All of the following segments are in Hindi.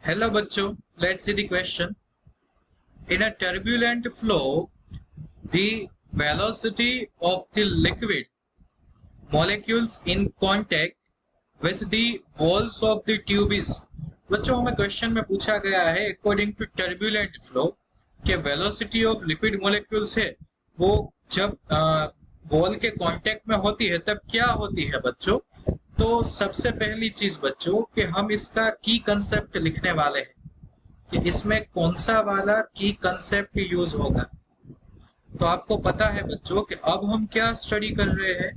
Hello bachcho, let's see the question. In a turbulent flow, the velocity of the liquid molecules in contact with the walls of the tube is. बच्चों हमें क्वेश्चन में पूछा गया है अकॉर्डिंग टू टर्बुलेंट फ्लो कि वेलोसिटी ऑफ लिक्विड मॉलिक्यूल्स है वो जब वॉल के कांटेक्ट में होती है तब क्या होती है बच्चों। तो सबसे पहली चीज बच्चों कि हम इसका की कंसेप्ट लिखने वाले हैं कि इसमें कौन सा वाला की कंसेप्ट यूज होगा। तो आपको पता है बच्चों कि अब हम क्या स्टडी कर रहे हैं,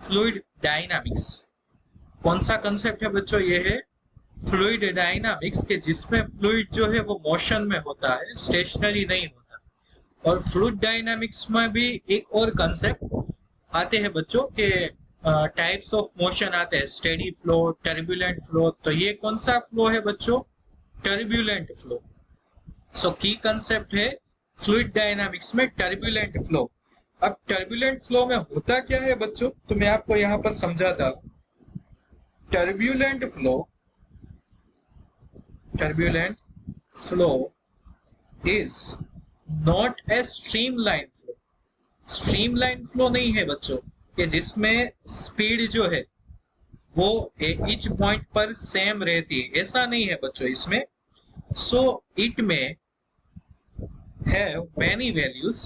फ्लूइड डायनामिक्स। कौन सा कंसेप्ट है बच्चों, ये है फ्लूइड डायनामिक्स के जिसमें फ्लूइड जो है वो मोशन में होता है, स्टेशनरी नहीं होता। और फ्लूइड डायनामिक्स में भी एक और कंसेप्ट आते हैं बच्चों के टाइप्स ऑफ मोशन आते हैं, स्टेडी फ्लो, टर्बुलेंट फ्लो। तो ये कौन सा फ्लो है बच्चों, टर्बुलेंट फ्लो। सो की कंसेप्ट है फ्लूइड डायनामिक्स में टर्बुलेंट फ्लो। अब टर्बुलेंट फ्लो में होता क्या है बच्चों, तो मैं आपको यहां पर समझाता हूं। Turbulent flow is not a streamline flow. Streamline flow नहीं है बच्चों कि जिसमें स्पीड जो है वो ईच पॉइंट पर सेम रहती है, ऐसा नहीं है बच्चों इसमें। सो इट में have many values,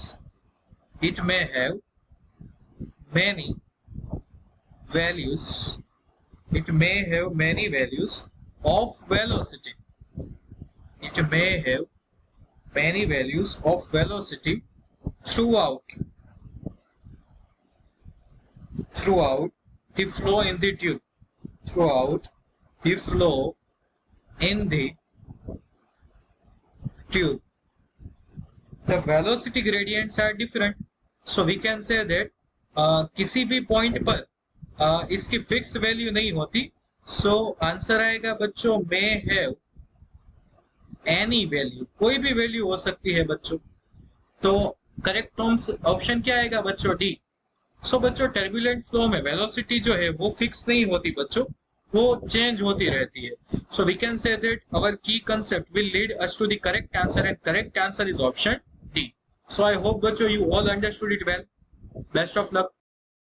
it may have many values, it may have many values of velocity, it may have many values of velocity throughout the flow in the tube, throughout the flow in the tube. The velocity gradients are different, so we can say that किसी भी पॉइंट पर इसकी फिक्स वैल्यू नहीं होती। सो आंसर आएगा बच्चों मे हैव एनी वैल्यू, कोई भी वैल्यू हो सकती है बच्चों। तो करेक्ट ऑप्शन क्या आएगा बच्चों, डी। सो बच्चों टर्बुलेंट फ्लो में वेलोसिटी जो है वो फिक्स नहीं होती बच्चों, वो चेंज होती रहती है। So we can say that our की concept will lead us to the correct answer and correct answer is option D. So I hope that you all understood it well. Best of luck.